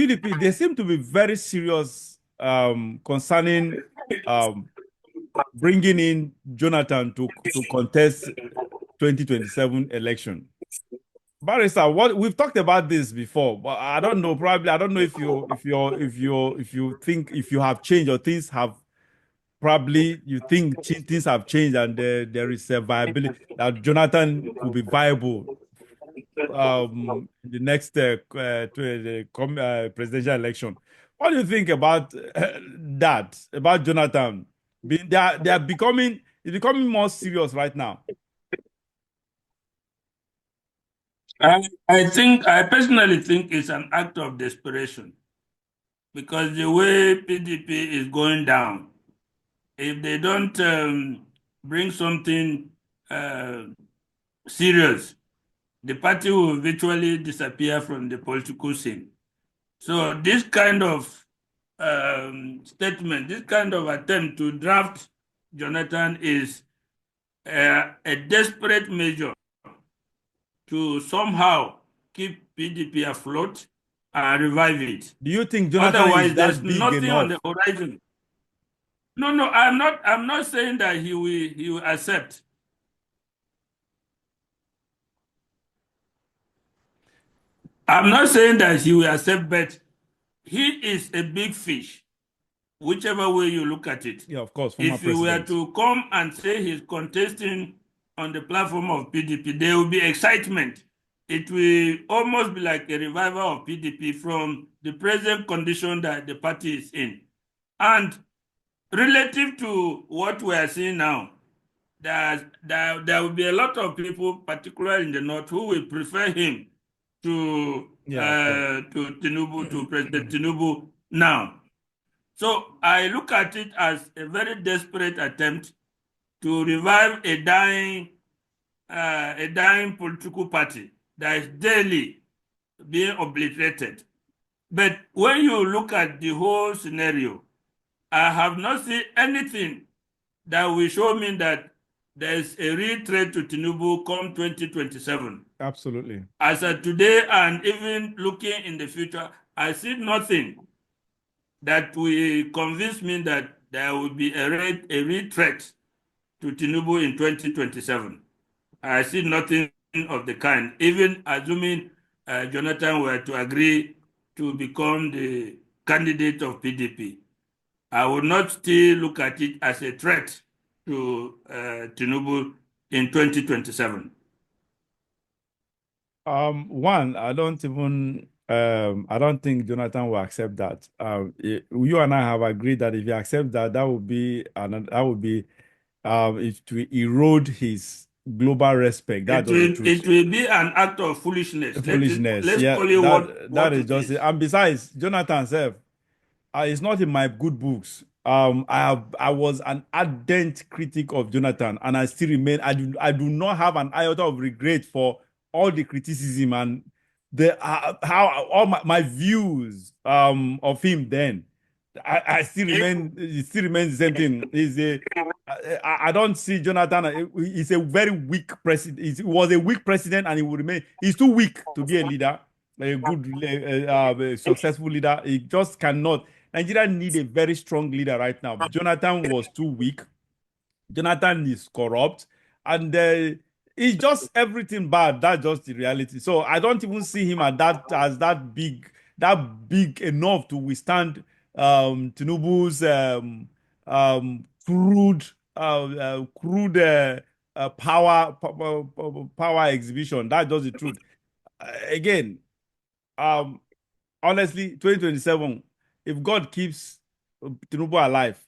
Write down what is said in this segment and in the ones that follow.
PDP, they seem to be very serious concerning bringing in Jonathan to contest 2027 election. Barrister, what we've talked about this before, but I don't know. Probably, I don't know if you think if you have changed or things have probably you think things have changed and there is a viability that Jonathan could be viable the next presidential election. What do you think about that? About Jonathan? They are becoming it's becoming more serious right now. I personally think it's an act of desperation because the way PDP is going down, if they don't bring something serious, the party will virtually disappear from the political scene. So this kind of statement, this kind of attempt to draft Jonathan is a desperate measure to somehow keep PDP afloat and revive it. Do you think Jonathan Otherwise, is there's that big nothing on enough? the horizon. No, I'm not saying that he will accept. I'm not saying that he will accept, but he is a big fish, whichever way you look at it. Yeah, of course, former If you were president. to come and say he's contesting on the platform of PDP, there will be excitement. It will almost be like a revival of PDP from the present condition that the party is in. And relative to what we are seeing now, there will be a lot of people, particularly in the north, who will prefer him to Tinubu, to President Tinubu now. So I look at it as a very desperate attempt to revive a dying political party that is daily being obliterated. But when you look at the whole scenario, I have not seen anything that will show me that there is a real threat to Tinubu come 2027. Absolutely. As of today, and even looking in the future, I see nothing that will convince me that there will be a real threat to Tinubu in 2027. I see nothing of the kind, even assuming Jonathan were to agree to become the candidate of PDP. I would not still look at it as a threat to Tinubu in 2027. One, I don't think Jonathan will accept that. You and I have agreed that if he accepts that, that would be it will erode his global respect. That's just the truth. It will be an act of foolishness. Let's Yeah, call it what that is it just is. it. And besides, Jonathan self, it's not in my good books. I was an ardent critic of Jonathan, and I still remain. I do not have an iota of regret for all the criticism and the how all my views of him then. I still remain. It still remains the same thing. I don't see Jonathan. He's a very weak president. He was a weak president, and he will remain. He's too weak to be a leader, a good, successful leader. He just cannot. Nigeria need a very strong leader right now. Jonathan was too weak. Jonathan is corrupt, and it's just everything bad. That's just the reality. So I don't even see him as that big enough to withstand Tinubu's crude power exhibition. That's just the truth. Again, um, honestly, 2027, if God keeps Tinubu alive,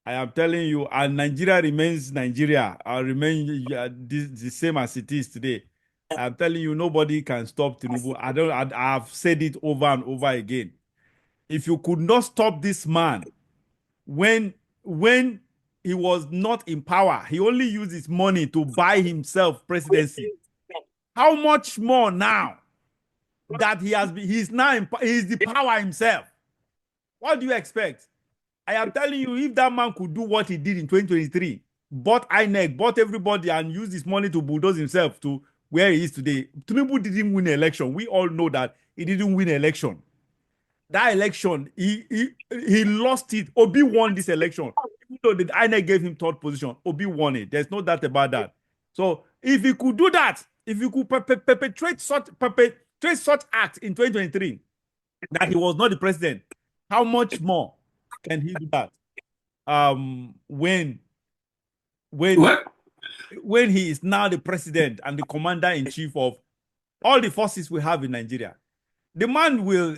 I am telling you, and Nigeria remains Nigeria, remain the same as it is today. I'm telling you, nobody can stop Tinubu. I've said it over and over again. If you could not stop this man when he was not in power, he only used his money to buy himself presidency. How much more now that he's the power himself? What do you expect? I am telling you, if that man could do what he did in 2023, bought INEC, bought everybody, and used his money to bulldoze himself to where he is today, Tinubu didn't win an election. We all know that he didn't win an election. that election, he lost it. Obi won this election. Even though the INEC gave him third position, Obi won it. There's no doubt about that. So if he could do that, if he could perpetrate such acts in 2023, that he was not the president, how much more can he do that? When when Well, when he is now the president and the commander in chief of all the forces we have in Nigeria. The man will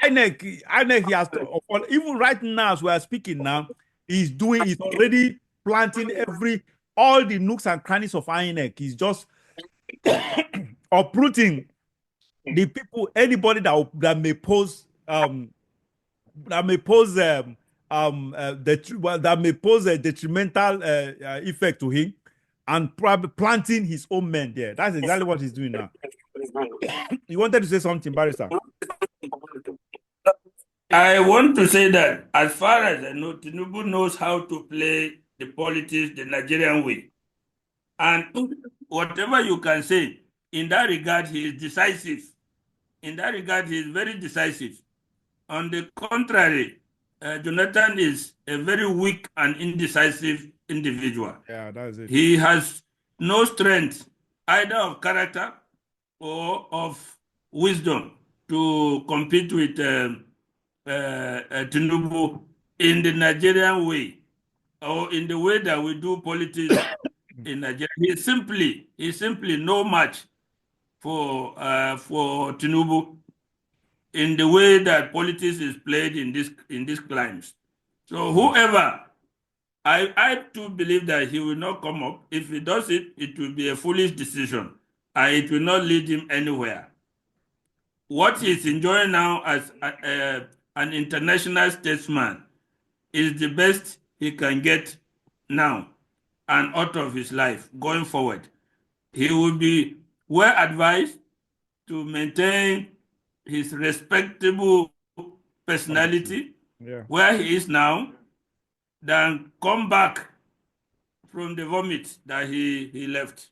INEC he has to, even right now as we are speaking now, he's already planting all the nooks and crannies of INEC. He's just uprooting the people, anybody that may pose that may pose that may pose a detrimental effect to him, and probably planting his own men there. That's exactly what he's doing now. You wanted to say something, Barrister? I want to say that as far as I know, Tinubu knows how to play the politics the Nigerian way. And whatever you can say, in that regard, he is decisive. In that regard, he is very decisive. On the contrary, Jonathan is a very weak and indecisive individual. Yeah, that's it. He has no strength, either of character or of wisdom, to compete with Tinubu in the Nigerian way, or in the way that we do politics in Nigeria. He simply no match for Tinubu in the way that politics is played in these climes. So whoever, I too believe that he will not come up. If he does it, it will be a foolish decision, and it will not lead him anywhere. What he's enjoying now as an international statesman is the best he can get now and out of his life going forward. He will be well advised to maintain his respectable personality where he is now, than come back from the vomit that he left.